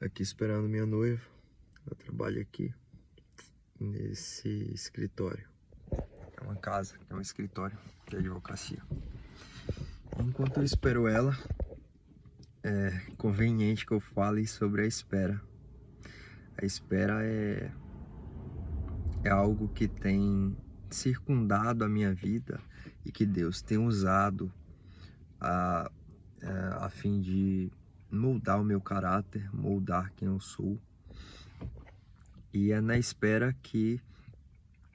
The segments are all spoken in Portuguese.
Aqui esperando minha noiva. Ela trabalha aqui nesse escritório. É uma casa, é um escritório de advocacia. Enquanto eu espero ela, é conveniente que eu fale sobre a espera. A espera é algo que tem circundado a minha vida e que Deus tem usado a, a fim de moldar o meu caráter, moldar quem eu sou. E é na espera que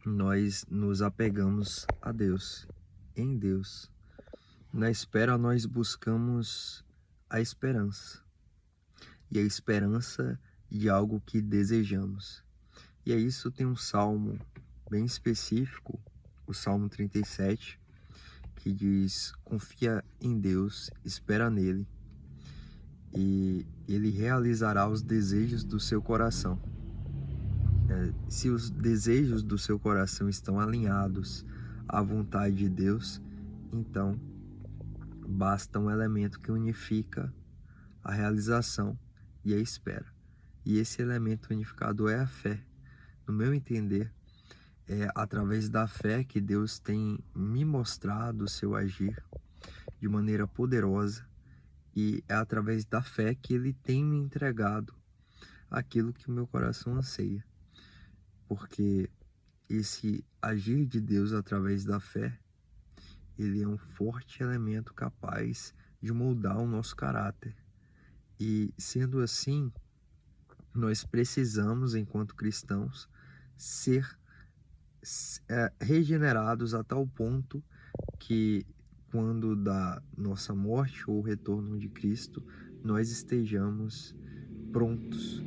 nós nos apegamos a Deus, em Deus. Na espera nós buscamos a esperança. E a esperança de algo que desejamos. E aí isso tem um salmo bem específico, o Salmo 37, que diz: confia em Deus, espera nele, e ele realizará os desejos do seu coração. Se os desejos do seu coração estão alinhados à vontade de Deus, então basta um elemento que unifica a realização e a espera. E esse elemento unificado é a fé. No meu entender, é através da fé que Deus tem me mostrado o seu agir de maneira poderosa, e é através da fé que Ele tem me entregado aquilo que o meu coração anseia. Porque esse agir de Deus através da fé, ele é um forte elemento capaz de moldar o nosso caráter. E sendo assim, nós precisamos, enquanto cristãos, ser regenerados a tal ponto que, quando da nossa morte ou retorno de Cristo, nós estejamos prontos.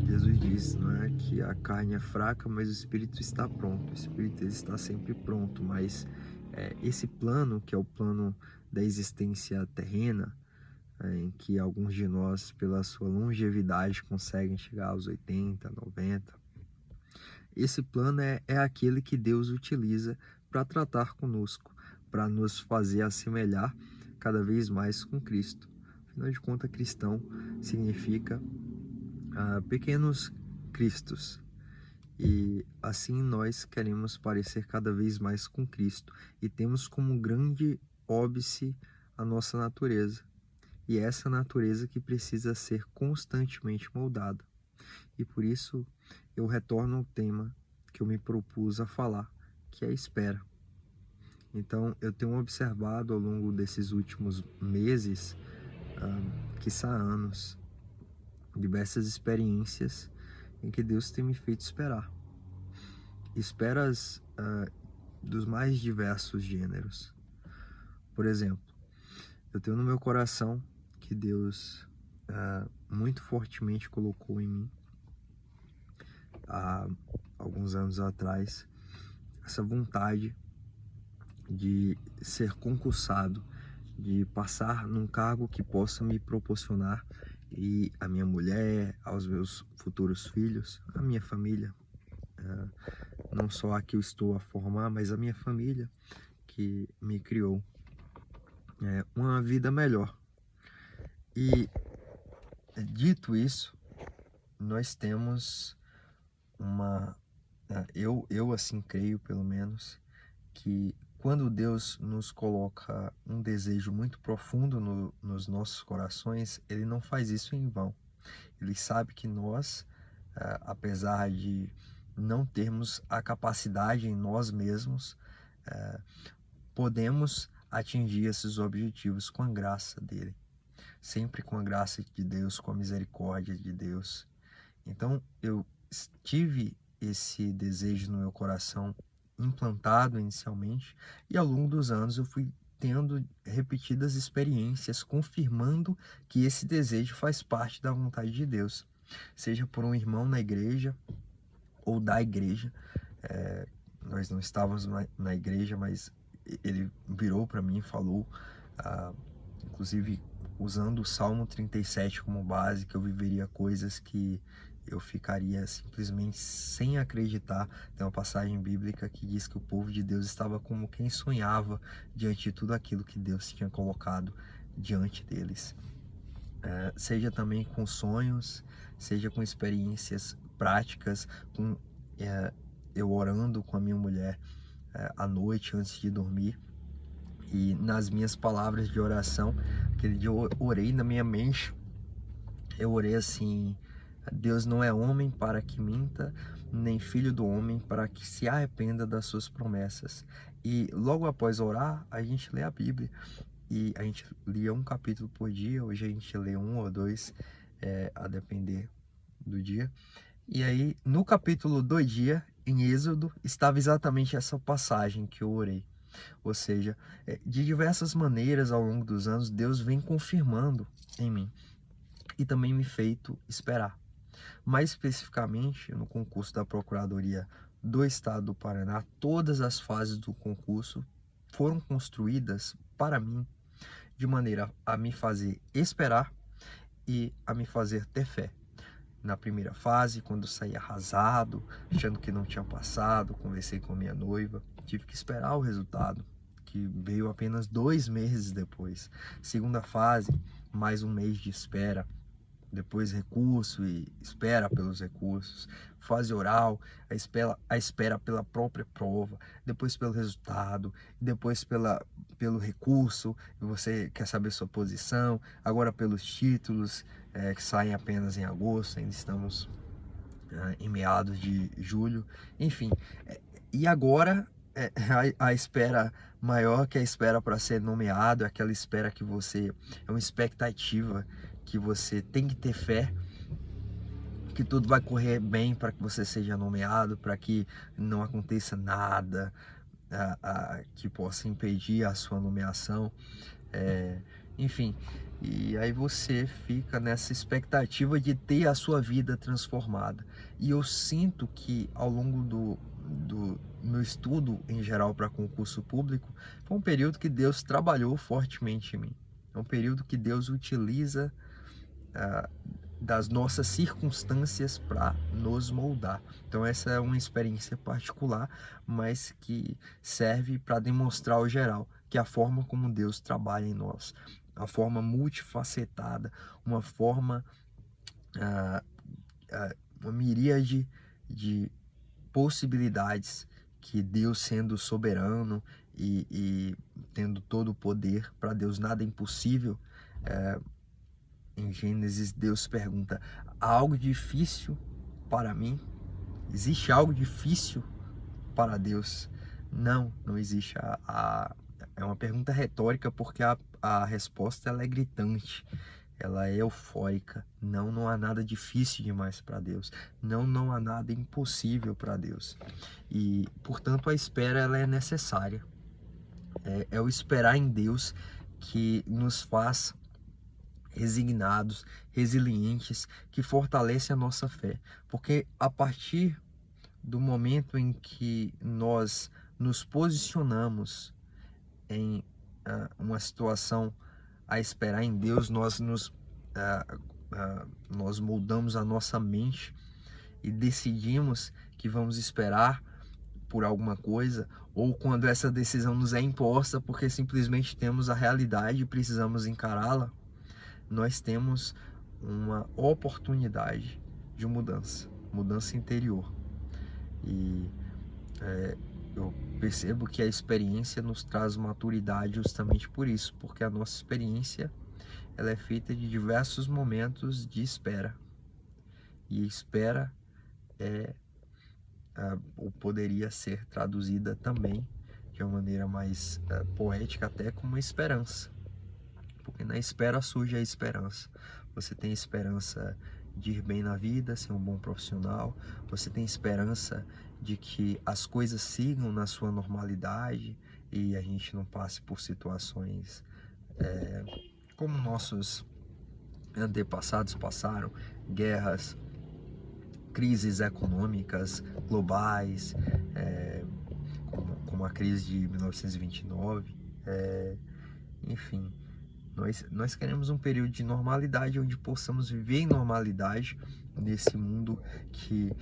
Jesus diz, não é, que a carne é fraca, mas o espírito está pronto. O espírito ele está sempre pronto, mas esse plano, que é o plano da existência terrena, em que alguns de nós, pela sua longevidade, conseguem chegar aos 80, 90, esse plano é aquele que Deus utiliza para tratar conosco, para nos fazer assemelhar cada vez mais com Cristo. Afinal de contas, cristão significa pequenos cristos. E assim nós queremos parecer cada vez mais com Cristo. E temos como grande óbice a nossa natureza. E é essa natureza que precisa ser constantemente moldada. E por isso eu retorno ao tema que eu me propus a falar, que é a espera. Então eu tenho observado ao longo desses últimos meses, quiçá anos, diversas experiências em que Deus tem me feito esperar. Esperas dos mais diversos gêneros. Por exemplo, eu tenho no meu coração que Deus muito fortemente colocou em mim, há alguns anos atrás, essa vontade de ser concursado, de passar num cargo que possa me proporcionar e a minha mulher, aos meus futuros filhos, a minha família, não só a que eu estou a formar, mas a minha família que me criou, uma vida melhor. E dito isso, nós temos eu assim creio, pelo menos, que quando Deus nos coloca um desejo muito profundo nos nossos corações, Ele não faz isso em vão. Ele sabe que nós, apesar de não termos a capacidade em nós mesmos, podemos atingir esses objetivos com a graça dele. Sempre com a graça de Deus, com a misericórdia de Deus. Então eu tive esse desejo no meu coração implantado inicialmente, e ao longo dos anos eu fui tendo repetidas experiências confirmando que esse desejo faz parte da vontade de Deus, seja por um irmão na igreja ou da igreja. Nós não estávamos na igreja, mas ele virou para mim e falou, inclusive usando o Salmo 37 como base, que eu viveria coisas que eu ficaria simplesmente sem acreditar. Tem uma passagem bíblica que diz que o povo de Deus estava como quem sonhava diante de tudo aquilo que Deus tinha colocado diante deles. seja também com sonhos, seja com experiências práticas, com eu orando com a minha mulher à noite antes de dormir. E nas minhas palavras de oração, aquele dia eu orei na minha mente, eu orei assim: Deus não é homem para que minta, nem filho do homem para que se arrependa das suas promessas. E logo após orar, a gente lê a Bíblia. E a gente lia um capítulo por dia, hoje a gente lê um ou dois, a depender do dia. E aí, no capítulo do dia, em Êxodo, estava exatamente essa passagem que eu orei. Ou seja, de diversas maneiras ao longo dos anos, Deus vem confirmando em mim e também me feito esperar. Mais especificamente, no concurso da Procuradoria do Estado do Paraná, todas as fases do concurso foram construídas para mim de maneira a me fazer esperar e a me fazer ter fé. Na primeira fase, quando eu saí arrasado, achando que não tinha passado, conversei com a minha noiva, tive que esperar o resultado, que veio apenas 2 meses depois. Segunda fase, mais um mês de espera, depois recurso e espera pelos recursos, fase oral, a espera pela própria prova, depois pelo resultado, depois pelo recurso, e você quer saber sua posição, agora pelos títulos, que saem apenas em agosto, ainda estamos em meados de julho, enfim, e agora a espera maior, que a espera para ser nomeado, aquela espera que você, é uma expectativa que você tem que ter fé que tudo vai correr bem para que você seja nomeado, para que não aconteça nada que possa impedir a sua nomeação, enfim. E aí você fica nessa expectativa de ter a sua vida transformada. E eu sinto que ao longo do meu estudo em geral para concurso público, foi um período que Deus trabalhou fortemente em mim. É um período que Deus utiliza das nossas circunstâncias para nos moldar. Então essa é uma experiência particular, mas que serve para demonstrar ao geral que a forma como Deus trabalha em nós, a forma multifacetada, uma forma, uma miríade de possibilidades que Deus, sendo soberano e tendo todo o poder, para Deus nada é impossível. Em Gênesis, Deus pergunta: há algo difícil para mim? Existe algo difícil para Deus? Não, não existe. É uma pergunta retórica, porque a resposta ela é gritante, ela é eufórica. Não, não há nada difícil demais para Deus. Não, não há nada impossível para Deus. E, portanto, a espera ela é necessária. É o esperar em Deus que nos faz resignados, resilientes, que fortalece a nossa fé. Porque a partir do momento em que nós nos posicionamos em uma situação a esperar em Deus, nós moldamos a nossa mente e decidimos que vamos esperar por alguma coisa, ou quando essa decisão nos é imposta porque simplesmente temos a realidade e precisamos encará-la, nós temos uma oportunidade de mudança interior. E eu percebo que a experiência nos traz maturidade justamente por isso, porque a nossa experiência ela é feita de diversos momentos de espera. E espera ou poderia ser traduzida também de uma maneira mais poética, até como esperança. Porque na espera surge a esperança. Você tem esperança de ir bem na vida, ser um bom profissional. Você tem esperança de que as coisas sigam na sua normalidade e a gente não passe por situações como nossos antepassados passaram, guerras, crises econômicas globais, como a crise de 1929, enfim. Nós queremos um período de normalidade, onde possamos viver em normalidade nesse mundo que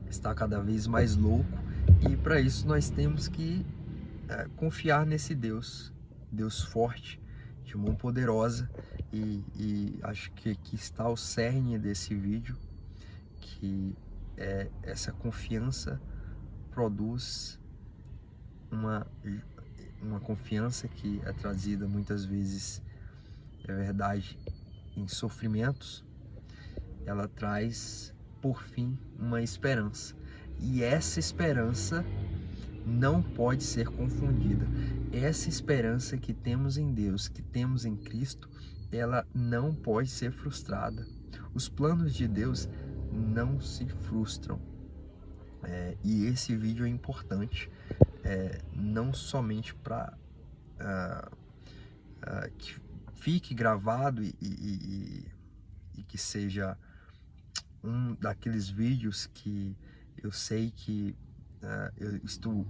está cada vez mais louco, e para isso nós temos que confiar nesse Deus forte, de mão poderosa, e acho que aqui está o cerne desse vídeo, que é essa confiança produz uma confiança que é trazida muitas vezes, é verdade, em sofrimentos. Ela traz, por fim, uma esperança. E essa esperança não pode ser confundida. Essa esperança que temos em Deus, que temos em Cristo, ela não pode ser frustrada. Os planos de Deus não se frustram. E esse vídeo é importante, não somente para que fique gravado e que seja um daqueles vídeos que eu sei que eu estou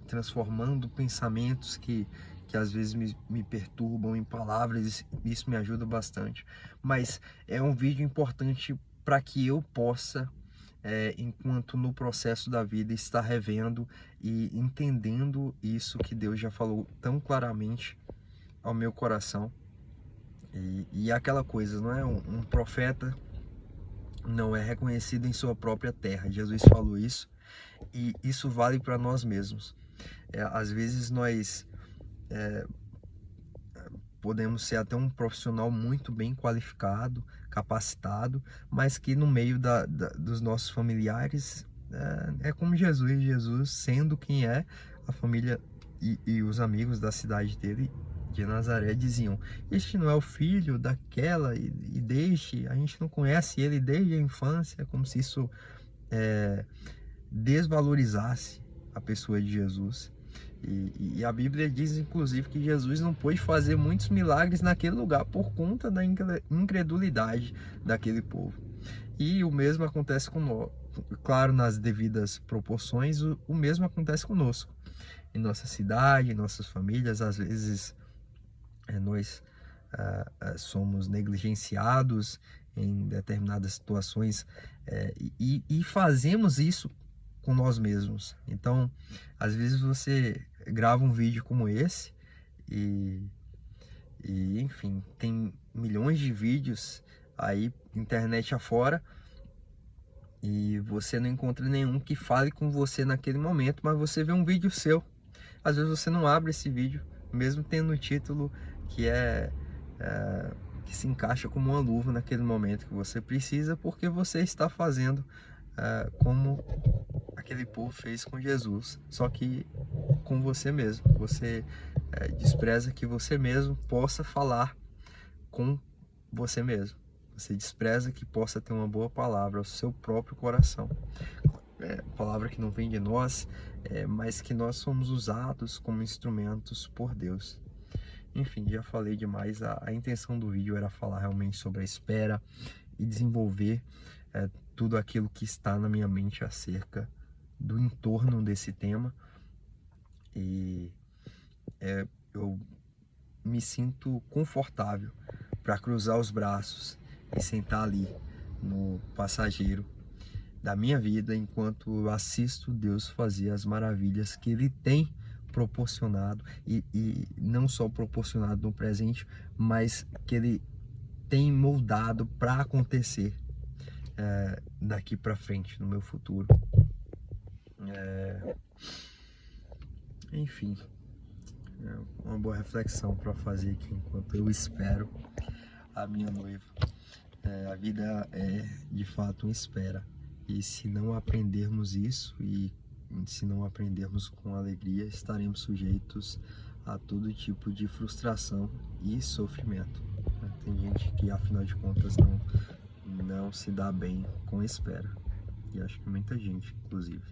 transformando pensamentos que às vezes me perturbam em palavras, isso me ajuda bastante. Mas é um vídeo importante para que eu possa, enquanto no processo da vida, estar revendo e entendendo isso que Deus já falou tão claramente ao meu coração. E aquela coisa, não é? Um profeta não é reconhecido em sua própria terra. Jesus falou isso, e isso vale para nós mesmos. Às vezes nós podemos ser até um profissional muito bem qualificado, capacitado, mas que no meio dos nossos familiares é como Jesus sendo quem é, a família e os amigos da cidade dele, de Nazaré, diziam: este não é o filho daquela, e deixe, a gente não conhece ele desde a infância, como se isso desvalorizasse a pessoa de Jesus. E a Bíblia diz, inclusive, que Jesus não pôde fazer muitos milagres naquele lugar por conta da incredulidade daquele povo. E o mesmo acontece conosco, claro, nas devidas proporções, o mesmo acontece conosco. Em nossa cidade, em nossas famílias, às vezes nós somos negligenciados em determinadas situações, e fazemos isso com nós mesmos. Então, às vezes você grava um vídeo como esse e enfim, tem milhões de vídeos aí, internet afora, e você não encontra nenhum que fale com você naquele momento, mas você vê um vídeo seu. Às vezes você não abre esse vídeo, mesmo tendo o título que que se encaixa como uma luva naquele momento que você precisa, porque você está fazendo como aquele povo fez com Jesus, só que com você mesmo. Você despreza que você mesmo possa falar com você mesmo. Você despreza que possa ter uma boa palavra ao seu próprio coração. Palavra que não vem de nós, mas que nós somos usados como instrumentos por Deus. Enfim, já falei demais. A intenção do vídeo era falar realmente sobre a espera e desenvolver tudo aquilo que está na minha mente acerca do entorno desse tema. E eu me sinto confortável para cruzar os braços e sentar ali no passageiro da minha vida, enquanto eu assisto Deus fazer as maravilhas que Ele tem proporcionado, e não só proporcionado no presente, mas que Ele tem moldado para acontecer daqui para frente, no meu futuro. Enfim, uma boa reflexão para fazer aqui enquanto eu espero a minha noiva. A vida é de fato uma espera, e se não aprendermos isso, e se não aprendermos com alegria, estaremos sujeitos a todo tipo de frustração e sofrimento. Tem gente que, afinal de contas, não se dá bem com espera, e acho que muita gente, inclusive.